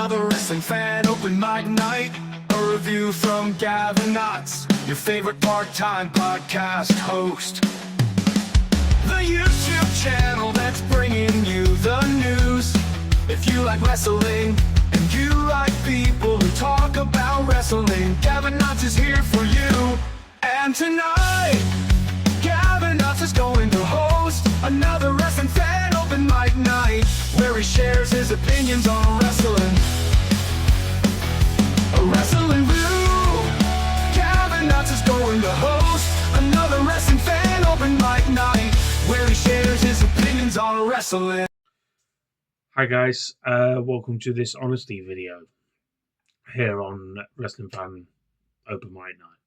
another wrestling fan open mic night. A review from Gavin Knotts, your favorite part-time podcast host. The YouTube channel that's bringing you the news. If you like wrestling and you like people who talk about wrestling, Gavin Knotts is here for you. And tonight, Gavin Knotts is going to host another wrestling fan open mic night, where he shares his opinions on wrestling. A wrestling view. Gavin Knotts is going to host another wrestling fan open mic night, where he shares his opinions on wrestling. Hi guys, welcome to this honesty video here on Wrestling Fan Open Mic Night.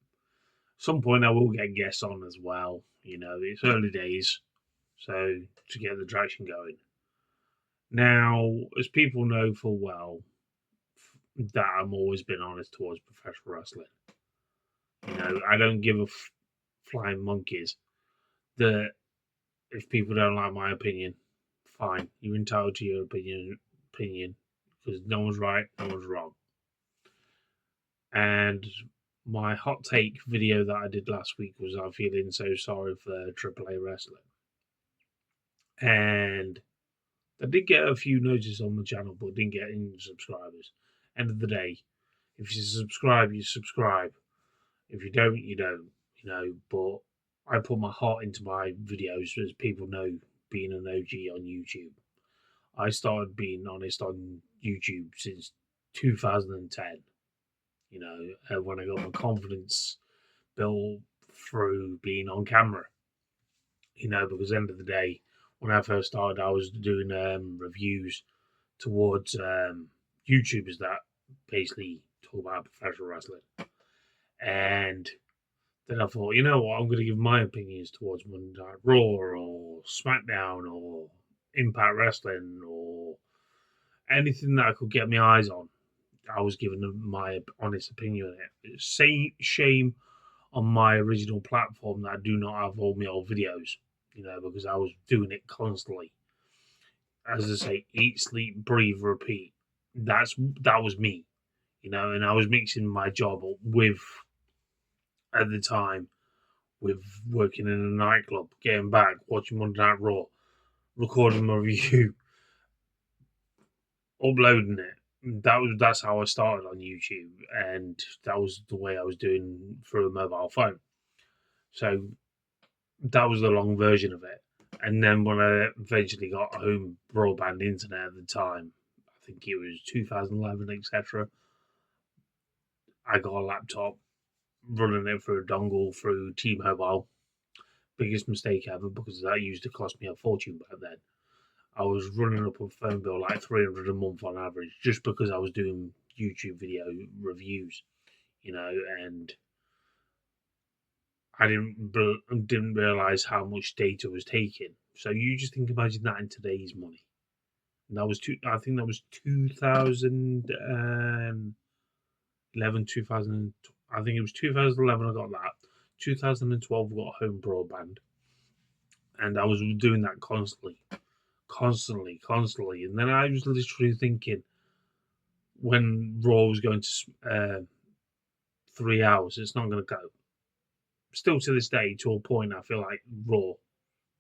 At some point I will get guests on as well, it's early days, so to get the traction going. Now, as people know full well, that I've always been honest towards professional wrestling. I don't give a flying monkeys that if people don't like my opinion, fine, you're entitled to your opinion, because no one's right, no one's wrong. And my hot take video that I did last week was I'm feeling so sorry for AAA wrestling. And I did get a few notices on the channel, but didn't get any subscribers. End of the day, if you subscribe, you subscribe. If you don't, you don't, but I put my heart into my videos, as people know, being an OG on YouTube. I started being honest on YouTube since 2010. When I got my confidence built through being on camera. Because at the end of the day, when I first started, I was doing reviews towards YouTubers that basically talk about professional wrestling. And then I thought, you know what, I'm going to give my opinions towards Monday Night Raw or SmackDown or Impact Wrestling or anything that I could get my eyes on. I was giving them my honest opinion on it. Shame on my original platform that I do not have all my old videos, because I was doing it constantly. As I say, eat, sleep, breathe, repeat. That was me, and I was mixing my job with, at the time, with working in a nightclub, getting back, watching Monday Night Raw, recording my review, uploading it. That's how I started on YouTube, and that was the way I was doing through a mobile phone. So that was the long version of it. And then when I eventually got home broadband internet at the time, I think it was 2011, etc., I got a laptop, running it through a dongle through T-Mobile. Biggest mistake ever, because that used to cost me a fortune back then. I was running up a phone bill like $300 a month on average, just because I was doing YouTube video reviews, and I didn't realize how much data was taking. So you just imagine that in today's money. And that was 2011, 2000. I think it was 2011 I got that. 2012 I got home broadband, and I was doing that constantly. And then I was literally thinking, when Raw was going to 3 hours, it's not going to go. Still to this day, to a point, I feel like Raw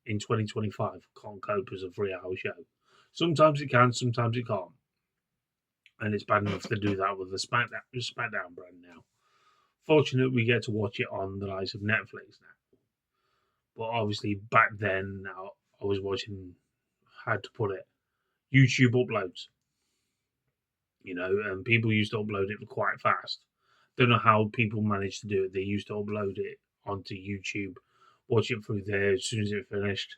in 2025 can't cope as a 3-hour show. Sometimes it can, sometimes it can't. And it's bad enough to do that with the SmackDown brand now. Fortunately, we get to watch it on the likes of Netflix now. But obviously, back then, I was watching, how to put it, YouTube uploads. And people used to upload it quite fast. Don't know how people managed to do it. They used to upload it onto YouTube, watch it through there as soon as it finished.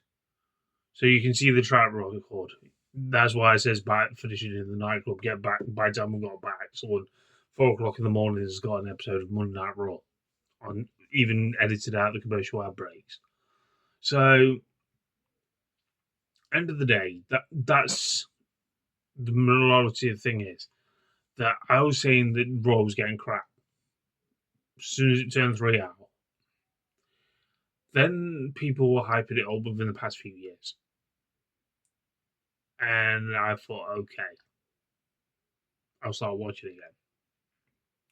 So you can see the track record. That's why it says back, finishing in the nightclub, get back. By the time we got back, someone 4 o'clock in the morning has got an episode of Monday Night Raw, on even edited out the commercial ad breaks. So, end of the day, that's the minority of the thing is that I was saying that Raw was getting crap as soon as it turned 3 hours. Then people were hyping it up within the past few years. And I thought, okay, I'll start watching again.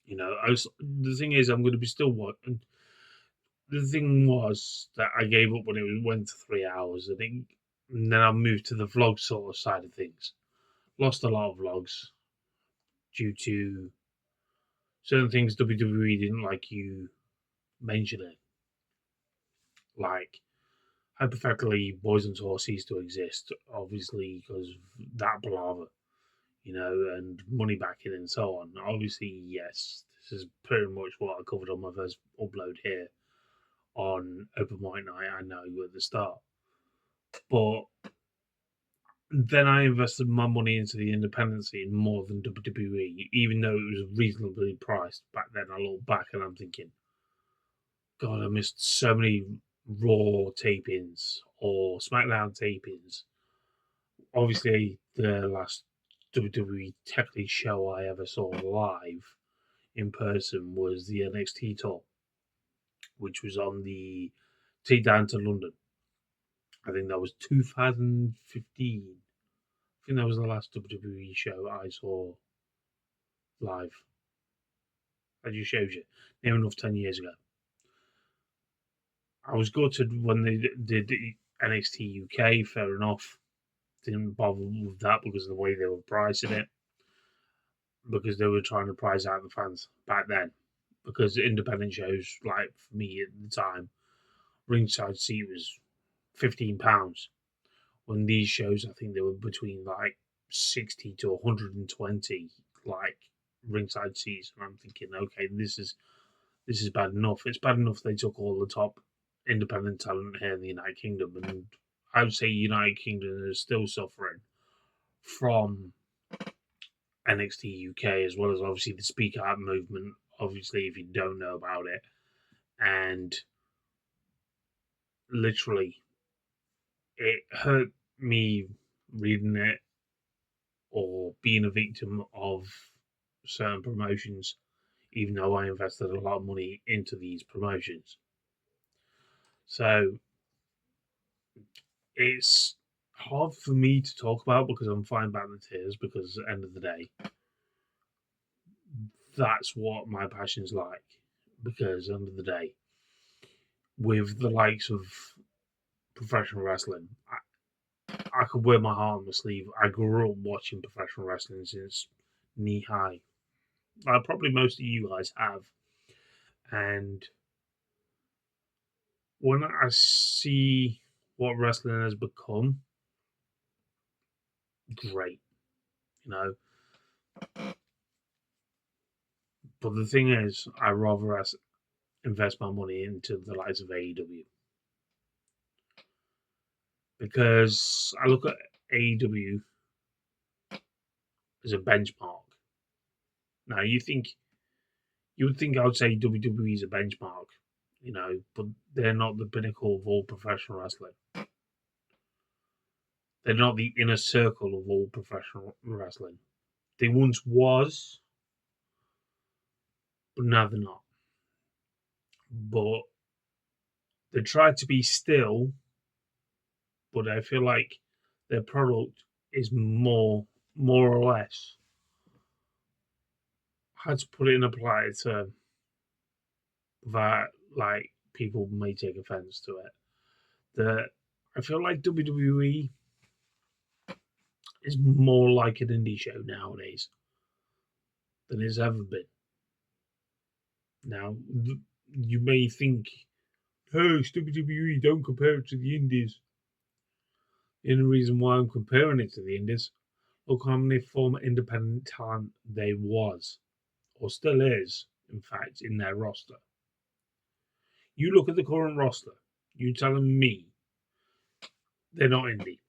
You know, the thing is, I'm going to be still watching. The thing was that I gave up when it went to 3 hours, I think, and then I moved to the vlog sort of side of things. Lost a lot of vlogs due to certain things WWE didn't like you mentioning, like hypothetically, Boys and Tour ceased to exist, obviously because of that palaver, you know, and money backing and so on. Obviously, yes, this is pretty much what I covered on my first upload here on Open Mic Night. I know at the start, but then I invested my money into the independent scene more than WWE, even though it was reasonably priced back then. I look back and I'm thinking, God, I missed so many Raw tapings or SmackDown tapings. Obviously, the last WWE technically show I ever saw live in person was the NXT tour, which was on the takedown to London. I think that was 2015. I think that was the last WWE show I saw live. That just shows you. Near enough 10 years ago. I was gutted when they did the NXT UK, fair enough. Didn't bother with that because of the way they were pricing it. Because they were trying to price out the fans back then. Because independent shows, like for me at the time, ringside seat was £15. When these shows, I think they were between like 60 to 120, like ringside seats. And I'm thinking, okay, this is bad enough. It's bad enough they took all the top independent talent here in the United Kingdom, and I would say United Kingdom is still suffering from NXT UK as well as obviously the Speak Out movement. Obviously, if you don't know about it, and literally, it hurt me reading it or being a victim of certain promotions, even though I invested a lot of money into these promotions. So it's hard for me to talk about because I'm fine back the tears because at the end of the day, that's what my passion's like. Because at the end of the day, with the likes of professional wrestling, I could wear my heart on my sleeve. I grew up watching professional wrestling since knee high. Like probably most of you guys have. And when I see what wrestling has become, great, you know. But the thing is, I rather invest my money into the likes of AEW because I look at AEW as a benchmark. Now you would think I would say WWE is a benchmark, you know, but they're not the pinnacle of all professional wrestling. They're not the inner circle of all professional wrestling. They once was, but now they're not. But they try to be still, but I feel like their product is more or less, how to put it in a polite term that like people may take offense to it. That I feel like WWE is more like an indie show nowadays than it's ever been. Now, you may think, oh, it's WWE, don't compare it to the indies. The only reason why I'm comparing it to the indies, look how many former independent talent there was, or still is, in fact, in their roster. You look at the current roster, you telling me they're not indie.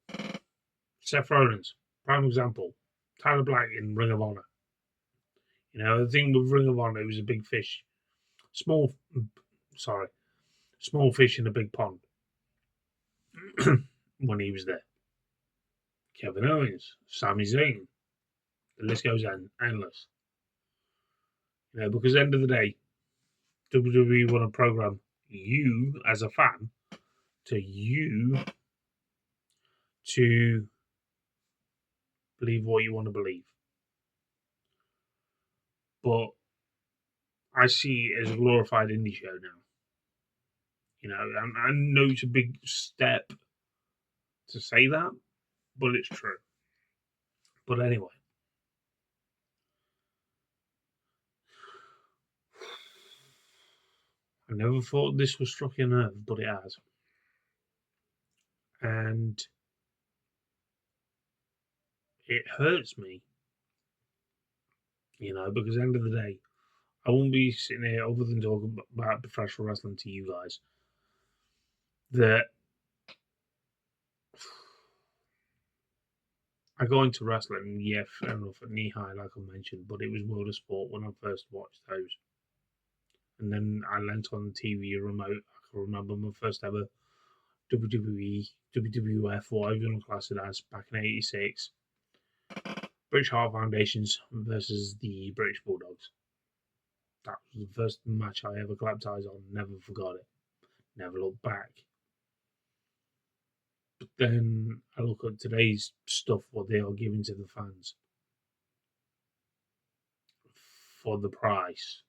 Seth Rollins, prime example. Tyler Black in Ring of Honor. You know, the thing with Ring of Honor, it was a big fish. Small fish in a big pond when he was there. Kevin Owens, Sami Zayn, the list goes on endless. You know, because at the end of the day, WWE want to program you as a fan to believe what you want to believe. but I see it as a glorified indie show now. And I know it's a big step to say that, but it's true. But anyway, I never thought this was struck a nerve, but it has. And it hurts me, because at the end of the day, I won't be sitting here other than talking about professional wrestling to you guys. That I go into wrestling, yeah, fair enough, at knee high, like I mentioned, but it was World of Sport when I first watched those. And then I lent on the TV remote. I can remember my first ever WWE, WWF, whatever you want to class it as, back in '86. British Heart Foundations versus the British Bulldogs. That was the first match I ever clapped eyes on. Never forgot it. Never looked back. But then I look at today's stuff, what they are giving to the fans for the price.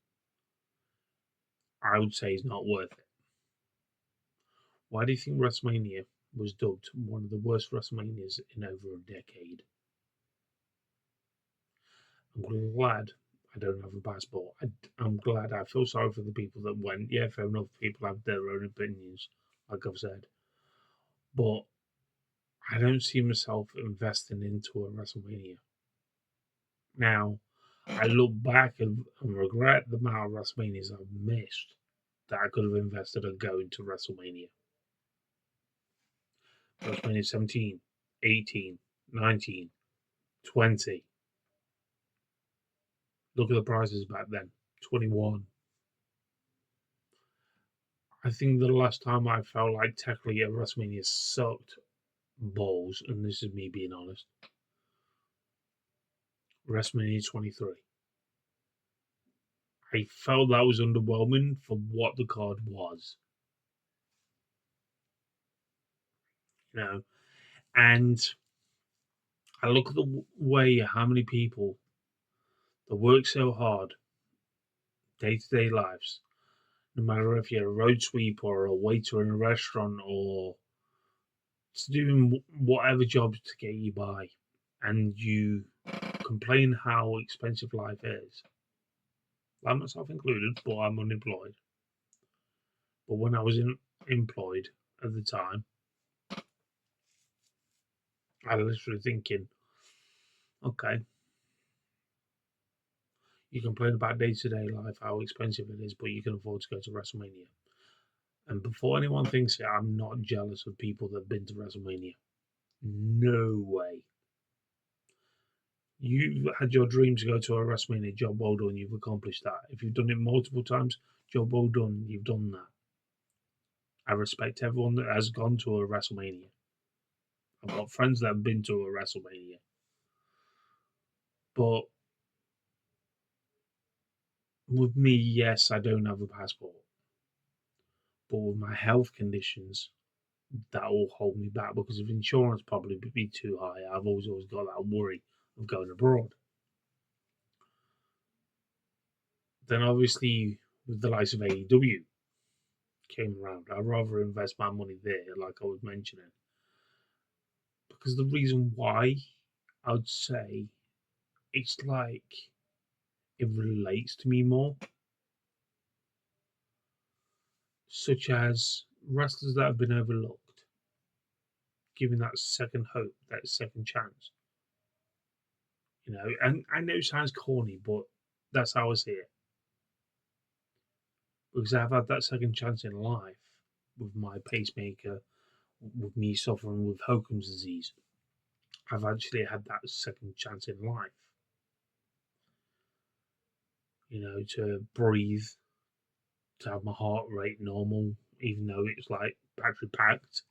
I would say it's not worth it. Why do you think WrestleMania was dubbed one of the worst WrestleManias in over a decade? I'm glad I don't have a passport. I'm glad. I feel sorry for the people that went. Yeah, fair enough. People have their own opinions, like I've said. But I don't see myself investing into a WrestleMania. Now, I look back and regret the amount of WrestleManias I've missed that I could have invested in going to WrestleMania. WrestleMania 17, 18, 19, 20. Look at the prices back then. 21. I think the last time I felt like technically a WrestleMania sucked balls, and this is me being honest, WrestleMania 23. I felt that was underwhelming for what the card was. And I look at the way how many people that work so hard, day-to-day lives, no matter if you're a road sweeper or a waiter in a restaurant or doing whatever jobs to get you by, and you complain how expensive life is. I'm myself included, but I'm unemployed. But when I was employed at the time, I was literally thinking, okay, you complain about day-to-day life, how expensive it is, but you can afford to go to WrestleMania. And before anyone thinks it, I'm not jealous of people that have been to WrestleMania. No way. You've had your dream to go to a WrestleMania, job well done, you've accomplished that. If you've done it multiple times, job well done, you've done that. I respect everyone that has gone to a WrestleMania. I've got friends that have been to a WrestleMania. But with me, yes, I don't have a passport. But with my health conditions, that will hold me back because of insurance probably would be too high. I've always got that worry of going abroad. Then obviously with the likes of AEW came around, I'd rather invest my money there, like I was mentioning. Because the reason why I would say it's like it relates to me more. Such as wrestlers that have been overlooked, giving that second hope, that second chance. And I know it sounds corny, but that's how I see it. Because I've had that second chance in life with my pacemaker, with me suffering with Hokum's disease. I've actually had that second chance in life. To breathe, to have my heart rate normal, even though it's like battery packed.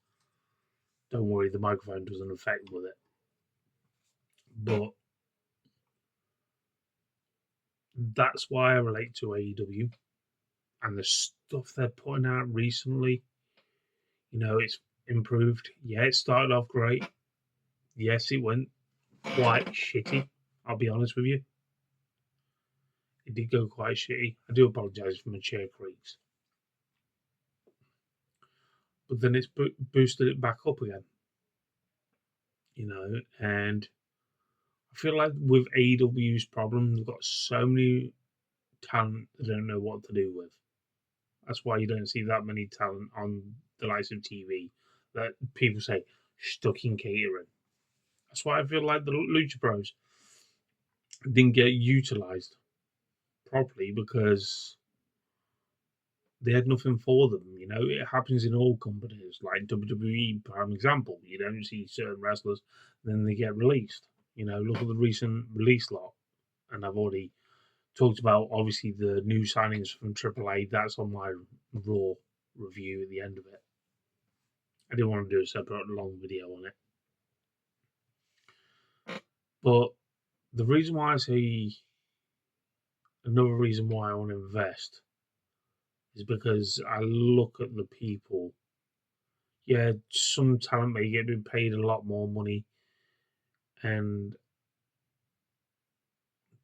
Don't worry, the microphone doesn't affect with it. But that's why I relate to AEW and the stuff they're putting out recently. It's improved. Yeah, it started off great. Yes, it went quite shitty. I'll be honest with you. It did go quite shitty. I do apologise for my chair creaks. But then it's boosted it back up again. And I feel like with AEW's problem, they've got so many talent they don't know what to do with. That's why you don't see that many talent on the likes of TV that people say stuck in catering. That's why I feel like the Lucha Bros didn't get utilized properly because they had nothing for them. It happens in all companies, like WWE, prime example. You don't see certain wrestlers, then they get released. Look at the recent release lot, and I've already talked about obviously the new signings from AAA. That's on my Raw review at the end of it. I didn't want to do a separate long video on it, but the reason why I say another reason why I want to invest is because I look at the people. Yeah, some talent may get paid a lot more money, and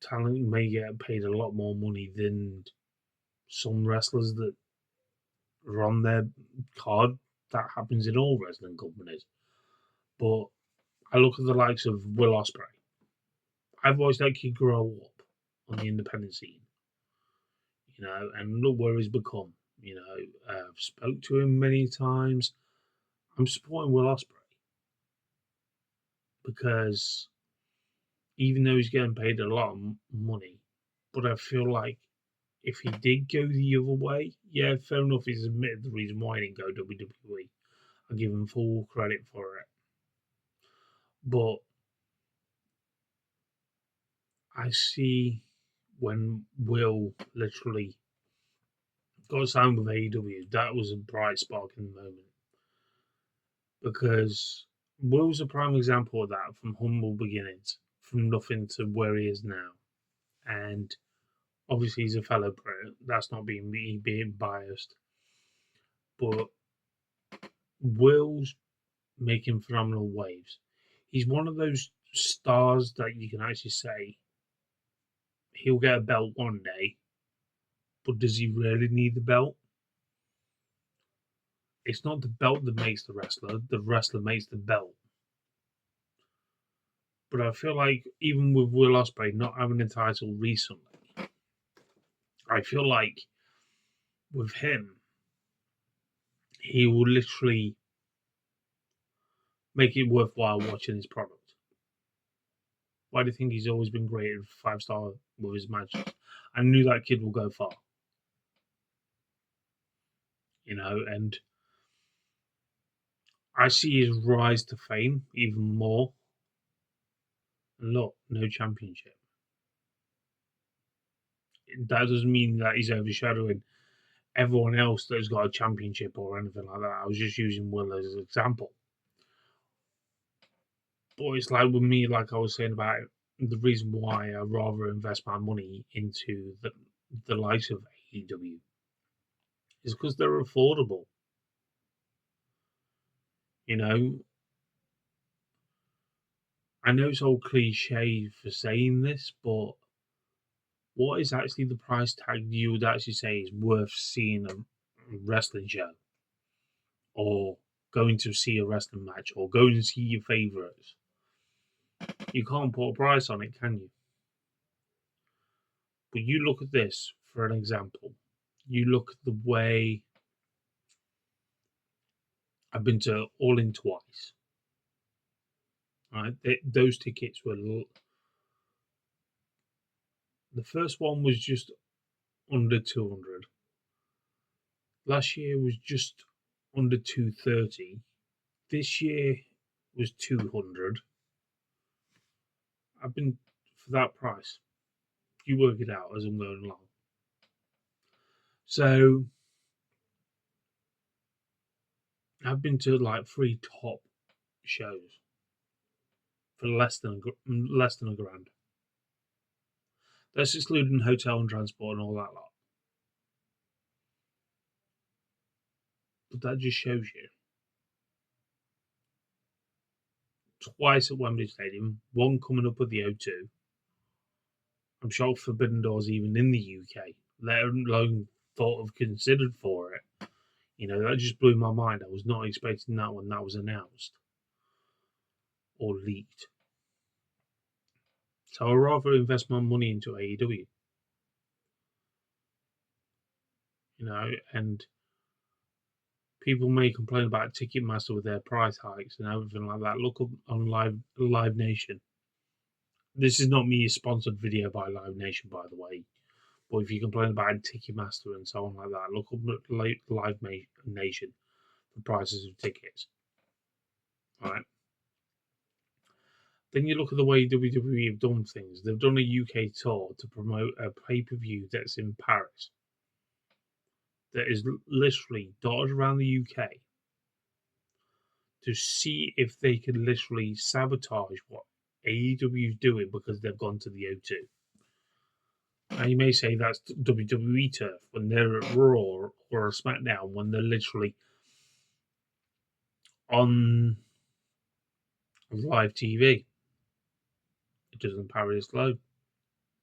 talent may get paid a lot more money than some wrestlers that are on their card. That happens in all wrestling companies. But I look at the likes of Will Ospreay. I've watched that kid grow up on the independent scene, and look where he's become. I've spoke to him many times. I'm supporting Will Ospreay because even though he's getting paid a lot of money, but I feel like if he did go the other way, yeah, fair enough. He's admitted the reason why he didn't go WWE. I give him full credit for it. But I see when Will literally got signed with AEW, that was a bright spark in the moment. Because Will's a prime example of that, from humble beginnings, from nothing to where he is now. And obviously he's a fellow pro. That's not being biased. But Will's making phenomenal waves. He's one of those stars that you can actually say he'll get a belt one day, but does he really need the belt? It's not the belt that makes the wrestler makes the belt. But I feel like even with Will Ospreay not having a title recently, I feel like with him, he will literally make it worthwhile watching his product. Why do you think he's always been great at 5-star with his matches? I knew that kid will go far. And I see his rise to fame even more. And look, no championship. That doesn't mean that he's overshadowing everyone else that's got a championship or anything like that. I was just using Will as an example. But it's like with me, like I was saying about the reason why I rather invest my money into the likes of AEW is because they're affordable. I know it's all cliche for saying this, but what is actually the price tag you would actually say is worth seeing a wrestling show, or going to see a wrestling match, or going to see your favourites? You can't put a price on it, can you? But you look at this for an example. You look at the way I've been to All In twice. Right, those tickets were the first one was just under 200. Last year was just under 230. This year was 200. I've been for that price. You work it out as I'm going along. So I've been to like 3 top shows for less than a grand. That's excluding hotel and transport and all that lot. But that just shows you. Twice at Wembley Stadium, one coming up at the O2. I'm shocked Forbidden Door's even in the UK, let alone thought of considered for it. That just blew my mind. I was not expecting that when that was announced or leaked. So I'd rather invest my money into AEW. And people may complain about Ticketmaster with their price hikes and everything like that. Look up on Live Nation. This is not me a sponsored video by Live Nation, by the way. But if you complain about Ticketmaster and so on like that, look up Live Nation for prices of tickets. All right. Then you look at the way WWE have done things. They've done a UK tour to promote a pay-per-view that's in Paris. That is literally dotted around the UK to see if they can literally sabotage what AEW is doing because they've gone to the O2. Now you may say that's WWE turf when they're at Raw or a SmackDown when they're literally on live TV. It doesn't parry as low.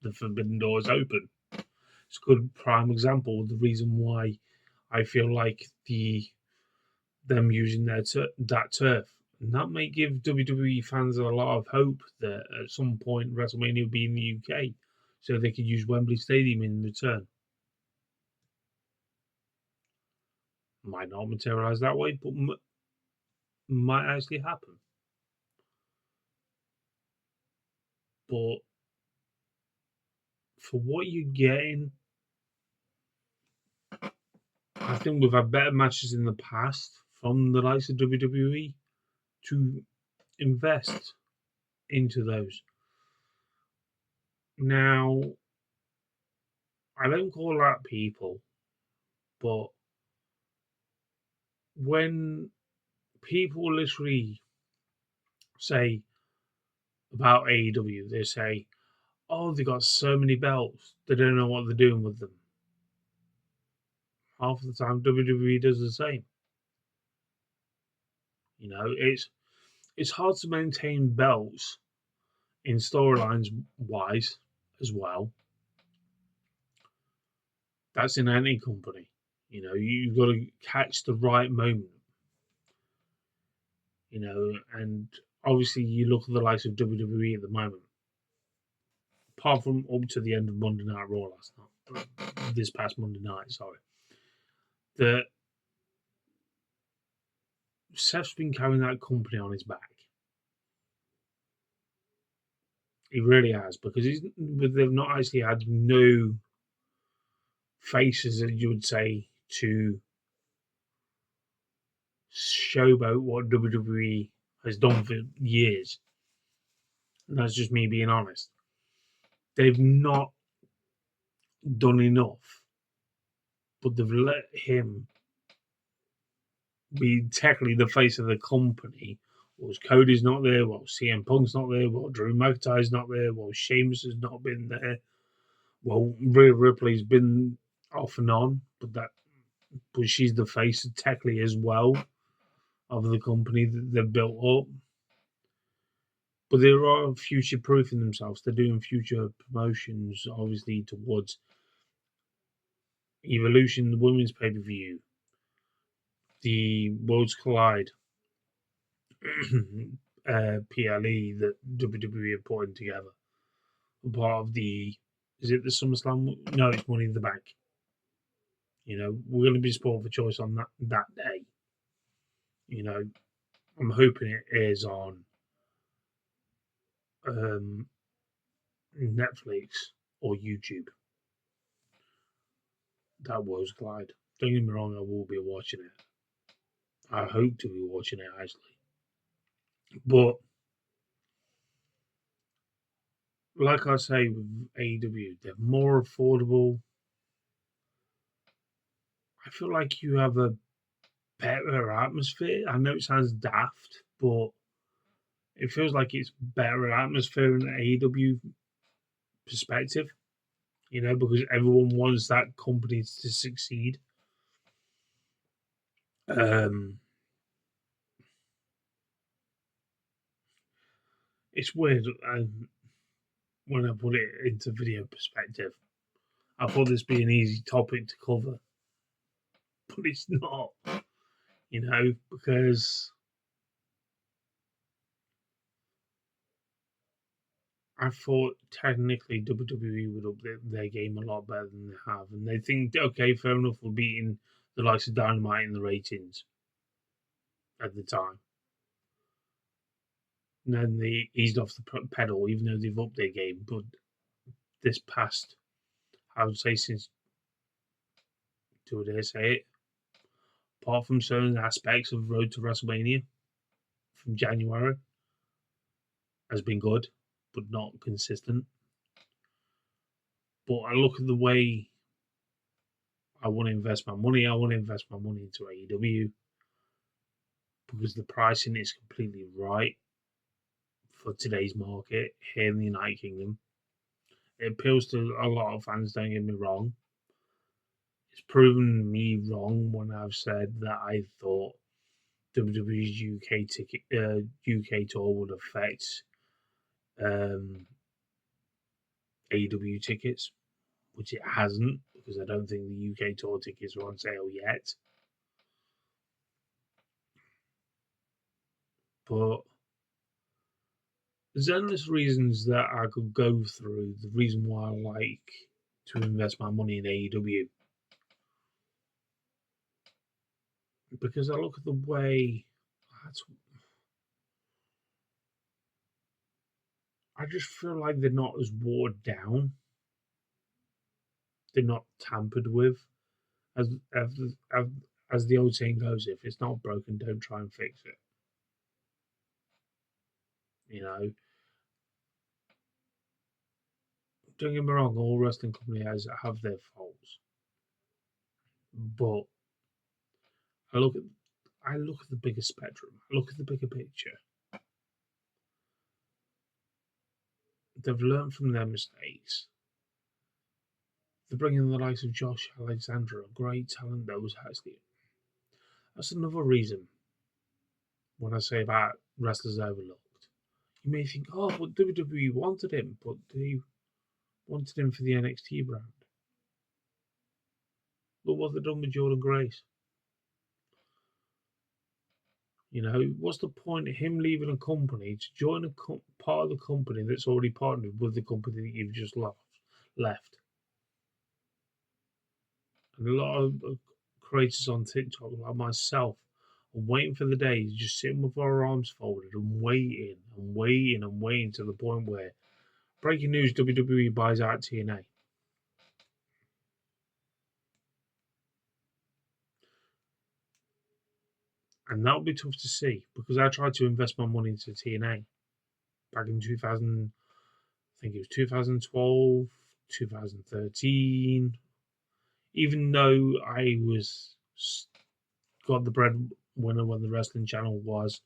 The Forbidden Door is open. It's a good prime example of the reason why I feel like them using that turf. And that may give WWE fans a lot of hope that at some point WrestleMania will be in the UK so they could use Wembley Stadium in return. Might not materialise that way, but might actually happen. But for what you're getting, I think we've had better matches in the past from the likes of WWE to invest into those. Now, I don't call that people, but when people literally say about AEW, they say, oh, they got so many belts, they don't know what they're doing with them. Half the time, WWE does the same. It's hard to maintain belts in storylines wise as well. That's in any company. You've got to catch the right moment. And obviously you look at the likes of WWE at the moment. Apart from up to the end of Monday Night Raw last night, this past Monday night, sorry, that Seth's been carrying that company on his back. He really has, because they've not actually had no faces, as you would say, to showboat what WWE has done for years. And that's just me being honest. They've not done enough, but they've let him be technically the face of the company. Well, Cody's not there, well, CM Punk's not there, well, Drew McIntyre's not there, well, Sheamus has not been there, well, Rhea Ripley's been off and on, but she's the face technically as well of the company that they've built up. But they are future proofing themselves. They're doing future promotions, obviously, towards Evolution, the women's pay per view, the Worlds Collide, PLE that WWE are putting together. Part of is it the SummerSlam? No, it's Money in the Bank. We're going to be spoiled for choice on that day. I'm hoping it airs on Netflix or YouTube. That Worlds Collide. Don't get me wrong, I will be watching it. I hope to be watching it actually. But like I say with AEW, they're more affordable. I feel like you have a better atmosphere. I know it sounds daft, but it feels like it's better atmosphere in an AEW perspective. Because everyone wants that company to succeed. It's weird. when I put it into video perspective. I thought this would be an easy topic to cover, but it's not, because I thought technically WWE would up their game a lot better than they have, and they think, okay, fair enough, we're beating the likes of Dynamite in the ratings at the time. And then they eased off the pedal, even though they've upped their game. But this past, I would say, since, do I dare say it, apart from certain aspects of Road to WrestleMania from January, has been good, but not consistent. But I look at the way I want to invest my money. I want to invest my money into AEW because the pricing is completely right for today's market here in the United Kingdom. It appeals to a lot of fans, don't get me wrong. It's proven me wrong when I've said that I thought WWE's UK tour would affect AEW tickets, which it hasn't, because I don't think the UK tour tickets are on sale yet. But there's endless reasons that I could go through. The reason why I like to invest my money in AEW, because I look at the way I just feel like they're not as watered down. They're not tampered with. As the old saying goes, if it's not broken, don't try and fix it. Don't get me wrong, all wrestling companies have their faults, but I look at the bigger spectrum. I look at the bigger picture. They've learned from their mistakes. They're bringing the likes of Josh Alexander, a great talent that was actually. That's another reason when I say about wrestlers overlooked. You may think, oh, but WWE wanted him, but they wanted him for the NXT brand. Look what they've done with Jordan Grace. What's the point of him leaving a company to join a part of the company that's already partnered with the company that you've just left? And a lot of creators on TikTok, like myself, are waiting for the day, just sitting with our arms folded and waiting and waiting and waiting to the point where, breaking news, WWE buys out TNA. And that'll be tough to see, because I tried to invest my money into TNA back in 2000, I think it was 2012, 2013. Even though I got the breadwinner when the wrestling channel was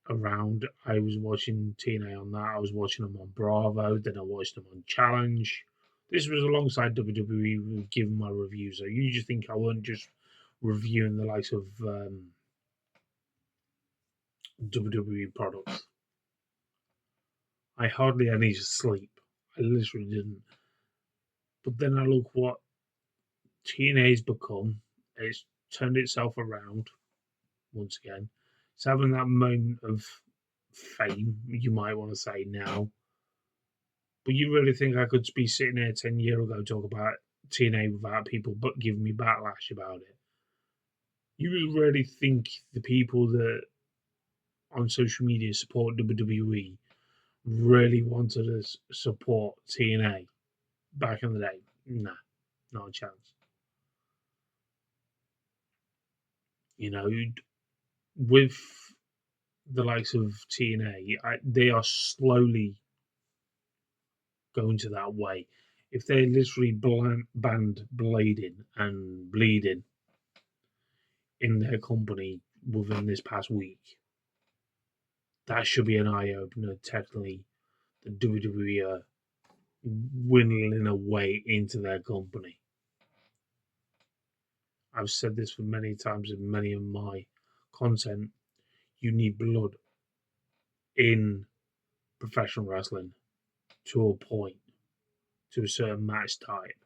around, I was watching TNA on that. I was watching them on Bravo, then I watched them on Challenge. This was alongside WWE giving my reviews. So you just think I weren't just reviewing the likes of WWE products. I hardly had any sleep. I literally didn't. But then I look what TNA's become. It's turned itself around once again. It's having that moment of fame, you might want to say now. But you really think I could be sitting here 10 years ago talking about TNA without people but giving me backlash about it? You really think the people that on social media support WWE really wanted to support TNA back in the day? Nah, not a chance. With the likes of TNA, they are slowly going to that way. If they literally banned blading and bleeding in their company within this past week, that should be an eye opener. Technically, the WWE are dwindling away into their company. I've said this for many times in many of my content. You need blood in professional wrestling. to a point, to a certain match type.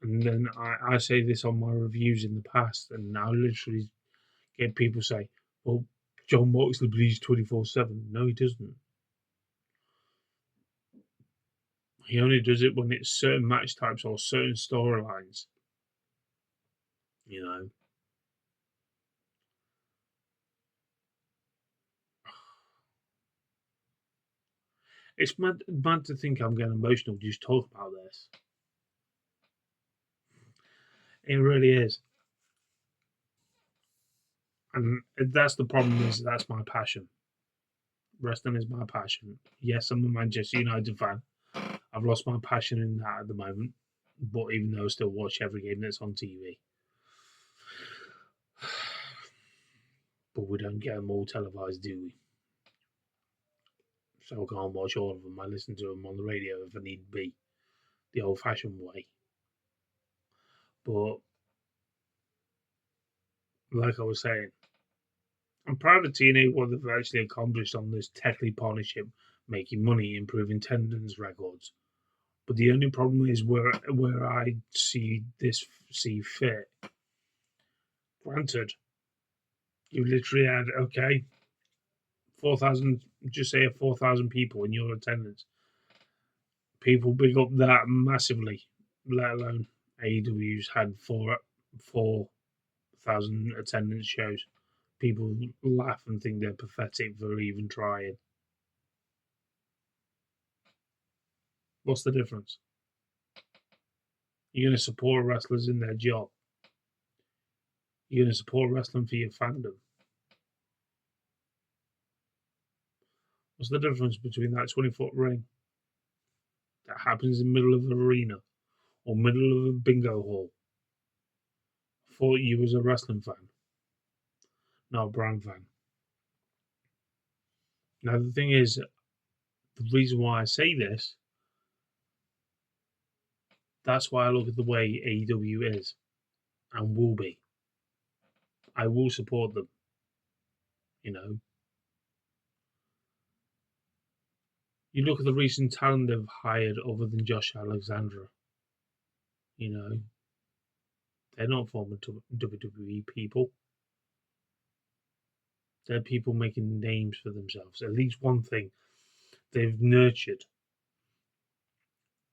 And then I say this on my reviews in the past, and I literally get people say, well, John Moxley bleeds 24/7. No, he doesn't. He only does it when it's certain match types or certain storylines. You know. It's mad to think I'm getting emotional just talking about this. It really is. And that's the problem, is that's my passion. Wrestling is my passion. Yes, I'm a Manchester United fan. I've lost my passion in that at the moment. But even though I still watch every game that's on TV. But we don't get them all televised, do we? So I can't watch all of them. I listen to them on the radio if I need to be, the old-fashioned way. But like I was saying, I'm proud of TNA what they've actually accomplished on this Techley partnership, making money, improving attendance records. But the only problem is where I see fit. Granted, you literally had 4,000, just say 4,000 people in your attendance. People big up that massively, let alone AEW's had 4,000 attendance shows. People laugh and think they're pathetic for even trying. What's the difference? You're going to support wrestlers in their job. You're going to support wrestling for your fandom. What's the difference between that 20-foot ring that happens in the middle of an arena or middle of a bingo hall? I thought you was a wrestling fan, not a brand fan. Now the thing is, the reason why I say this, that's why I look at the way AEW is and will be. I will support them. You know, you look at the recent talent they've hired other than Josh Alexander. You know, they're not former WWE people. They're people making names for themselves. At least one thing they've nurtured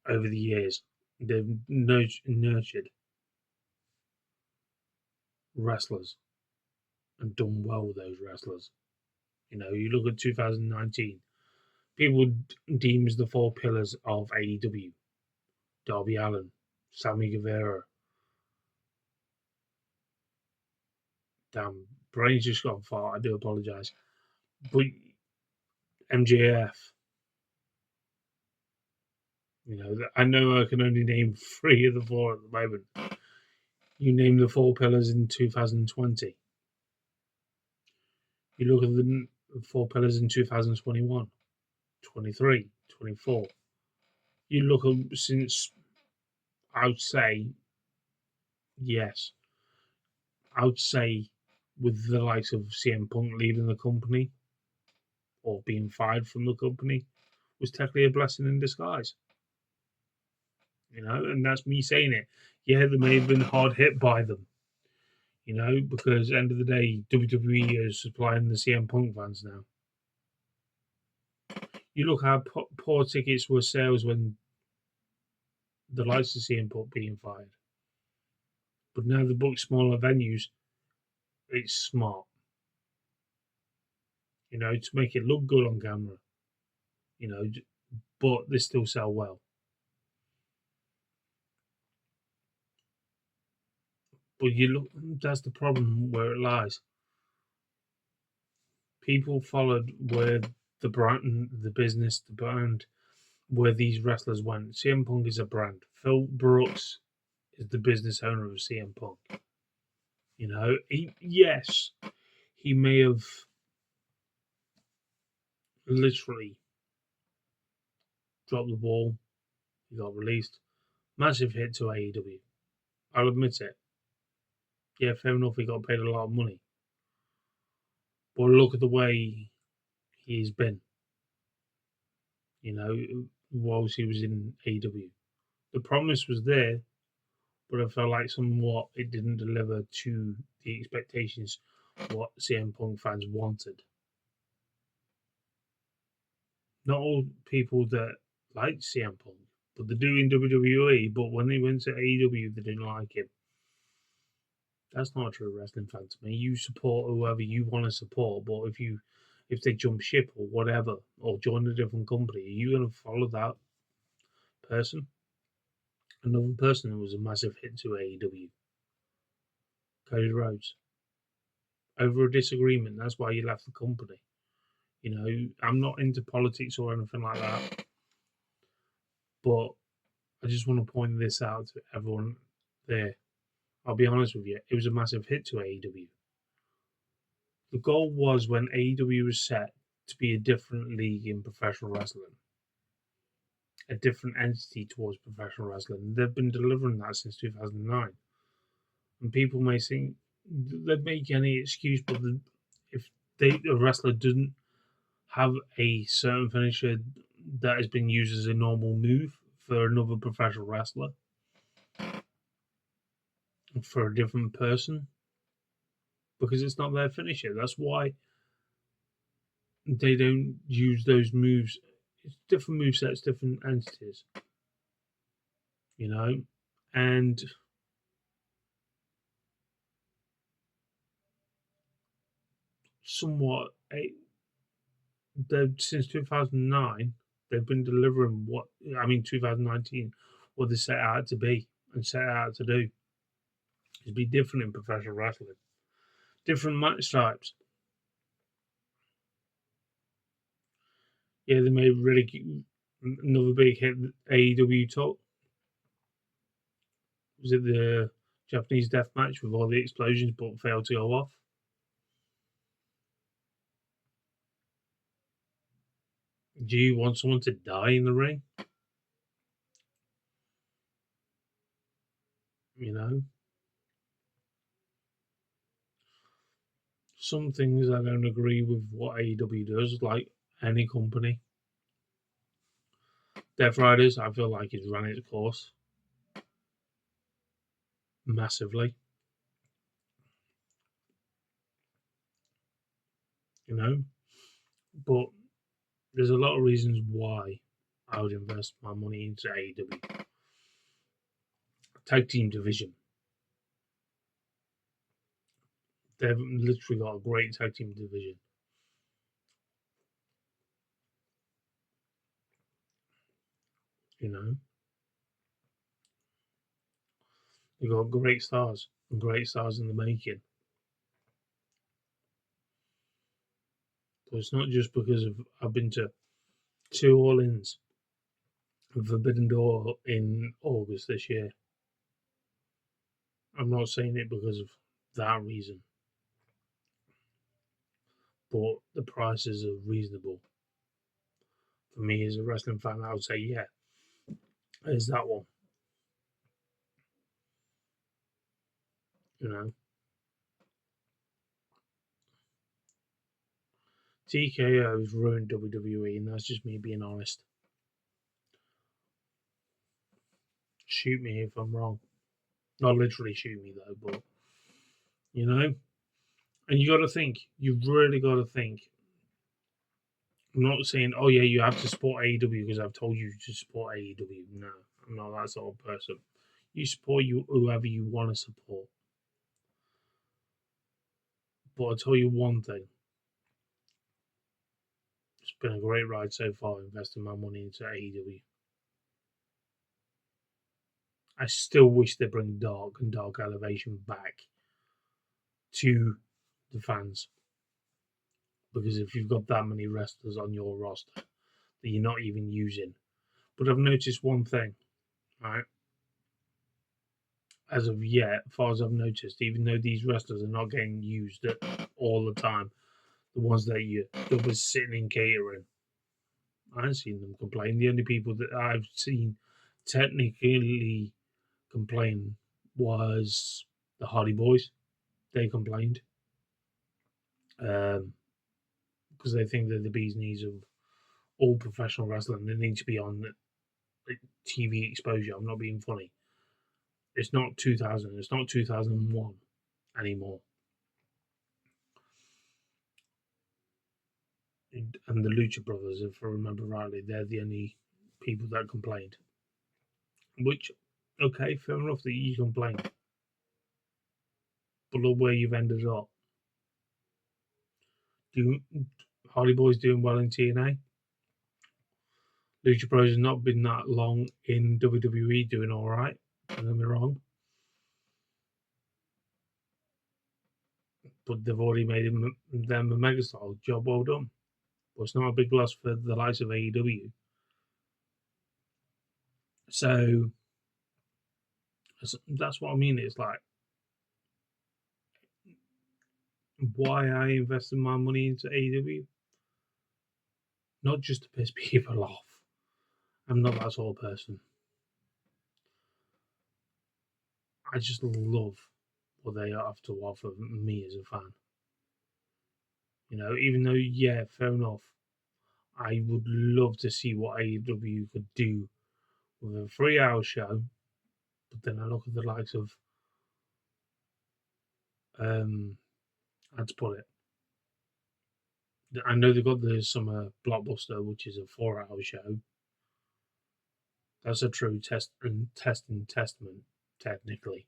over the years. They've nurtured wrestlers and done well with those wrestlers. You know, you look at 2019, people deems the four pillars of AEW: Darby Allin, Sammy Guevara. Damn, brain's just gone far. I do apologise, but MJF. You know, I know I can only name 3 of the 4 at the moment. You name the 4 pillars in 2020. You look at the 4 pillars in 2021, 23, 24. You look at since, I would say, yes, I would say with the likes of CM Punk leaving the company or being fired from the company was technically a blessing in disguise. You know, and that's me saying it. Yeah, they may have been hard hit by them. You know, because at the end of the day, WWE is supplying the CM Punk fans now. You look how poor tickets were sales when the likes of CM Punk being fired. But now they book smaller venues. It's smart. You know, to make it look good on camera. You know, but they still sell well. But you look, that's the problem where it lies. People followed where the brand, the business, the brand, where these wrestlers went. CM Punk is a brand. Phil Brooks is the business owner of CM Punk. You know, he may have literally dropped the ball. He got released. Massive hit to AEW. I'll admit it. Yeah, fair enough, he got paid a lot of money. But look at the way he's been. you know, whilst he was in AEW. The promise was there, but I felt like somewhat it didn't deliver to the expectations what CM Punk fans wanted. Not all people that liked CM Punk, but they do in WWE, but when they went to AEW, they didn't like him. That's not a true wrestling fan to me. You support whoever you want to support, but if they jump ship or whatever, or join a different company, are you going to follow that person? Another person who was a massive hit to AEW, Cody Rhodes. Over a disagreement, that's why he left the company. You know, I'm not into politics or anything like that, but I just want to point this out to everyone there. I'll be honest with you, it was a massive hit to AEW. The goal was when AEW was set to be a different league in professional wrestling, a different entity towards professional wrestling. They've been delivering that since 2009. And people may think they'd make any excuse, but if a wrestler doesn't have a certain finisher that has been used as a normal move for another professional wrestler, for a different person, because it's not their finisher. That's why they don't use those moves. It's different move sets, different entities, you know, and somewhat since 2009 they've been delivering 2019 what they set out to be and set out to do is be different in professional wrestling, different match types. Yeah, they made really another big hit. AEW talk was it the Japanese death match with all the explosions but failed to go off. Do you want someone to die in the ring? You know, some things I don't agree with what AEW does, like any company. Death Riders, I feel like it's run its course massively. You know, but there's a lot of reasons why I would invest my money into AEW. Tag team division. They've literally got a great tag team division. You know, they've got great stars and great stars in the making. But it's not just because of I've been to two All-Ins and Forbidden Door in August this year. I'm not saying it because of that reason, but the prices are reasonable. For me as a wrestling fan, I would say, yeah, there's that one. You know, TKO's ruined WWE, and that's just me being honest. Shoot me if I'm wrong. Not literally shoot me though, but you know, and you got to think. You've really got to think. I'm not saying, oh yeah, you have to support AEW because I've told you to support AEW. No, I'm not that sort of person. You support whoever you want to support. But I'll tell you one thing. It's been a great ride so far investing my money into AEW. I still wish they bring Dark and Dark Elevation back to the fans. Because if you've got that many wrestlers on your roster that you're not even using. But I've noticed one thing, right? As of yet, as far as I've noticed, even though these wrestlers are not getting used all the time, the ones that you're just sitting in catering, I haven't seen them complain. The only people that I've seen technically complain was the Hardy Boys. They complained because they think they're the bee's knees of all professional wrestling. They need to be on TV exposure. I'm not being funny. It's not 2000. It's not 2001 anymore. And the Lucha Brothers, if I remember rightly, they're the only people that complained. Which, okay, fair enough that you complain. But look where you've ended up. Hardy Boy's doing well in TNA. Lucha Bros has not been that long in WWE, doing all right. Don't get me wrong. But they've already made them a megastar. Job well done. But it's not a big loss for the likes of AEW. So that's what I mean. It's like, why I invested my money into AEW? Not just to piss people off. I'm not that sort of person. I just love what they have to offer me as a fan. You know, even though, yeah, fair enough, I would love to see what AEW could do with a 3-hour show. But then I look at the likes of, how to put it, I know they've got the summer blockbuster, which is a 4-hour show. That's a true testament, technically.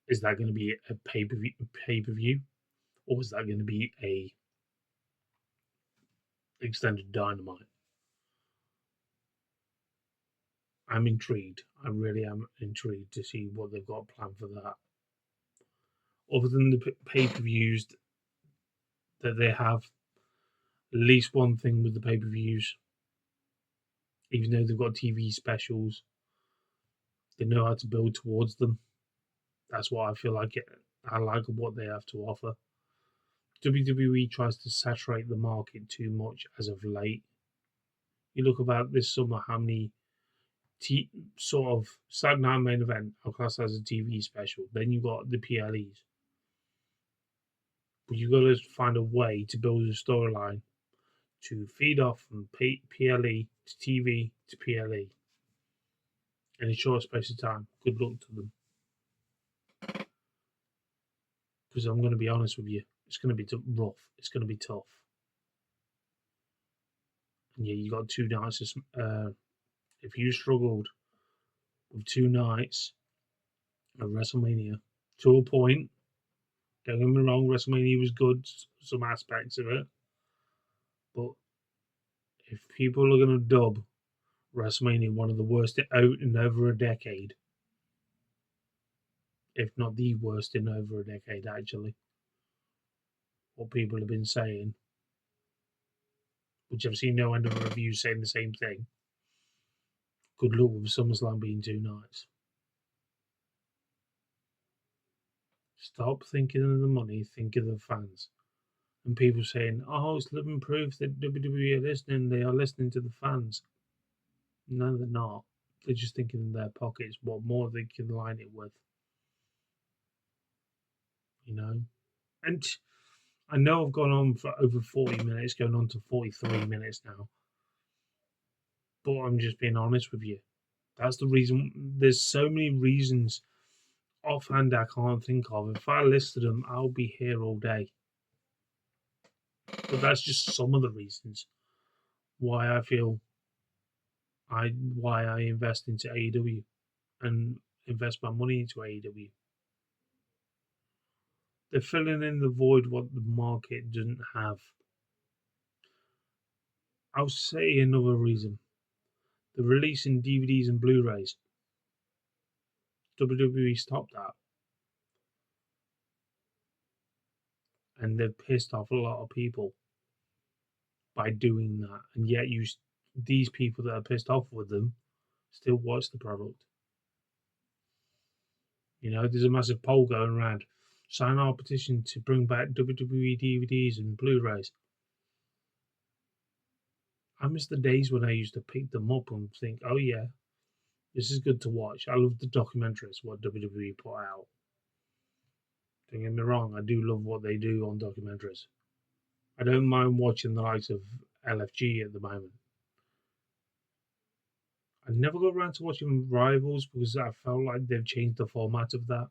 Is that going to be a pay-per-view, or is that going to be a extended Dynamite? I'm intrigued. I really am intrigued to see what they've got planned for that. Other than the pay-per-views that they have, at least one thing with the pay-per-views, even though they've got TV specials, they know how to build towards them. That's what I feel like. I like what they have to offer. WWE tries to saturate the market too much as of late. You look about this summer, how many sort of Saturday Night Main Event are classed as a TV special. Then you've got the PLEs. But you've got to find a way to build a storyline to feed off from PLE to TV to PLE in a short space of time. Good luck to them. Because I'm going to be honest with you, it's going to be rough. It's going to be tough. And yeah, you got 2 nights. If you struggled with 2 nights of WrestleMania to a point, don't get me wrong, WrestleMania was good, some aspects of it. But if people are going to dub WrestleMania one of the worst out in over a decade, if not the worst in over a decade, actually, what people have been saying, which I've seen no end of reviews saying the same thing. Good luck with SummerSlam being 2 nights. Stop thinking of the money, think of the fans. And people saying, oh, it's living proof that WWE are listening, they are listening to the fans. No, they're not. They're just thinking in their pockets what more they can line it with. You know? And I know I've gone on for over 40 minutes, going on to 43 minutes now. But I'm just being honest with you. That's the reason. There's so many reasons offhand I can't think of. If I listed them, I'll be here all day. But that's just some of the reasons why I feel why I invest into AEW and invest my money into AEW. They're filling in the void what the market doesn't have. I'll say another reason. They're releasing DVDs and Blu-rays. WWE stopped that. And they've pissed off a lot of people by doing that. And yet these people that are pissed off with them still watch the product. You know, there's a massive poll going around. Sign our petition to bring back WWE DVDs and Blu-rays. I miss the days when I used to pick them up and think, oh yeah, this is good to watch. I love the documentaries, what WWE put out. Don't get me wrong, I do love what they do on documentaries. I don't mind watching the likes of LFG at the moment. I never got around to watching Rivals because I felt like they've changed the format of that.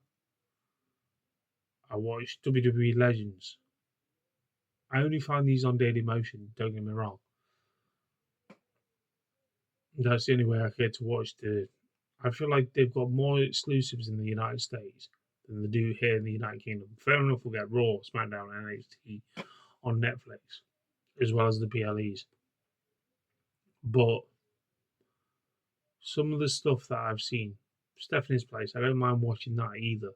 I watched WWE Legends. I only find these on Daily Motion, don't get me wrong. That's the only way I care to watch the. I feel like they've got more exclusives in the United States than they do here in the United Kingdom. Fair enough, we'll get Raw, SmackDown, and NXT on Netflix, as well as the PLEs. But some of the stuff that I've seen, Stephanie's Place, I don't mind watching that either.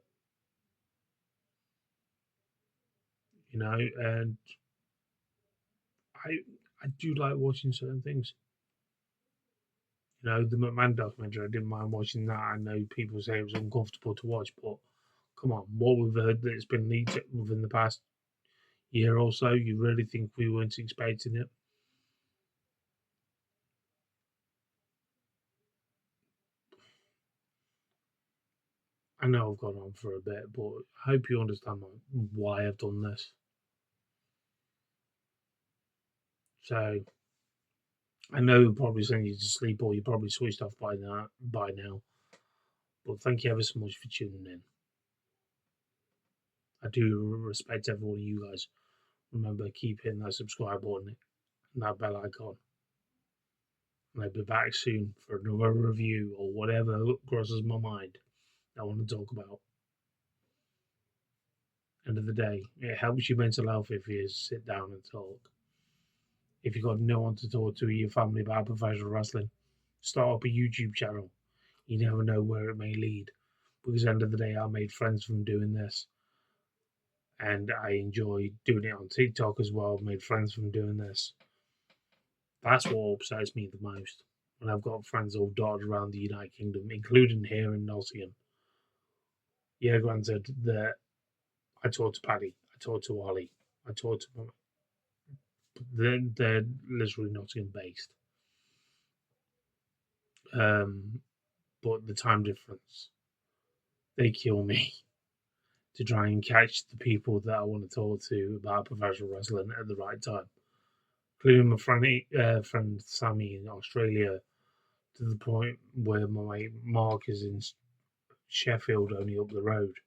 And I do like watching certain things. The McMahon documentary, I didn't mind watching that. I know people say it was uncomfortable to watch, but come on, what we've heard that it's been leaked within the past year or so, you really think we weren't expecting it? I know I've gone on for a bit, but I hope you understand why I've done this. So, I know you're probably sending you to sleep or you're probably switched off by now. But thank you ever so much for tuning in. I do respect every one of you guys. Remember, keep hitting that subscribe button and that bell icon. And I'll be back soon for another review or whatever crosses my mind that I want to talk about. End of the day, it helps your mental health if you sit down and talk. If you've got no one to talk to in your family about professional wrestling, start up a YouTube channel. You never know where it may lead. Because at the end of the day, I made friends from doing this. And I enjoy doing it on TikTok as well. I've made friends from doing this. That's what upsets me the most. And I've got friends all dotted around the United Kingdom, including here in Nottingham. Yeah, granted that I talked to Paddy, I talked to Ollie, I talked to they're literally Nottingham based. But the time difference, they kill me to try and catch the people that I want to talk to about professional wrestling at the right time. Including my friend Sammy in Australia, to the point where my Mark is in Sheffield, only up the road.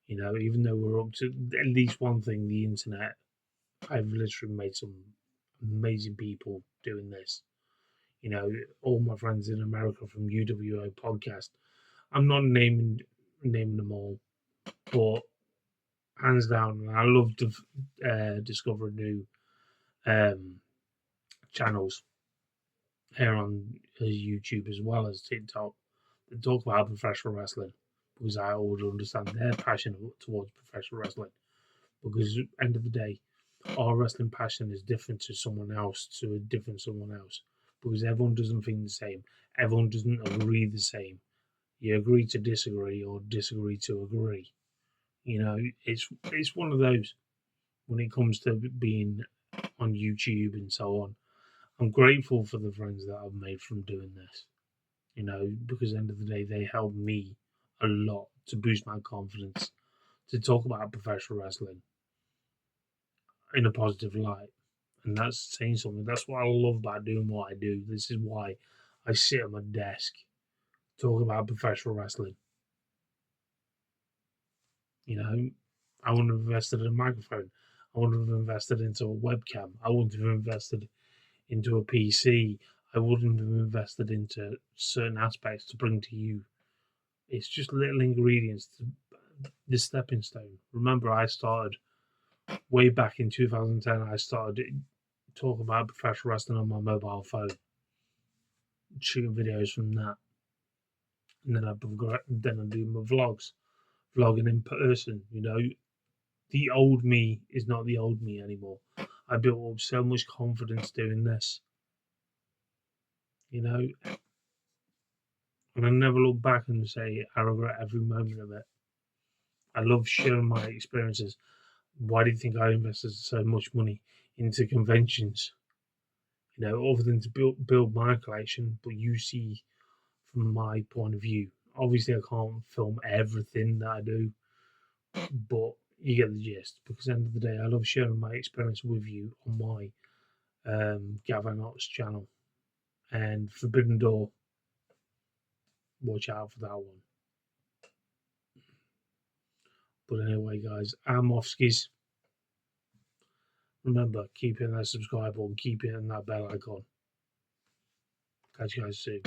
Even though we're up to at least one thing, the internet, I've literally made some amazing people doing this. All my friends in America from UWO podcast. I'm not naming them all, but hands down, I love to discover new channels here on YouTube as well as TikTok that talk about professional wrestling, because I would understand their passion towards professional wrestling. Because at the end of the day, our wrestling passion is different to someone else, to a different someone else, because everyone doesn't think the same. Everyone doesn't agree the same. You agree to disagree or disagree to agree. It's one of those when it comes to being on YouTube and so on. I'm grateful for the friends that I've made from doing this, because at the end of the day, they helped me a lot to boost my confidence to talk about professional wrestling in a positive light. And that's saying something. That's what I love about doing what I do. This is why I sit at my desk, talk about professional wrestling. I wouldn't have invested in a microphone. I wouldn't have invested into a webcam. I wouldn't have invested into a PC. I wouldn't have invested into certain aspects to bring to you. It's just little ingredients to the stepping stone. Remember, I started way back in 2010. I started talking about professional wrestling on my mobile phone, shooting videos from that, and then I do my vlogging in person. The old me is not the old me anymore. I built up so much confidence doing this, and I never look back and say I regret every moment of it. I love sharing my experiences. Why do you think I invested so much money into conventions? Other than to build my collection, but you see from my point of view. Obviously, I can't film everything that I do, but you get the gist. Because at the end of the day, I love sharing my experience with you on my Gavin Ott's channel. And Forbidden Door. Watch out for that one. But anyway, guys, I'm Offskis. Remember, keep hitting that subscribe button, keep hitting that bell icon. Catch you guys soon.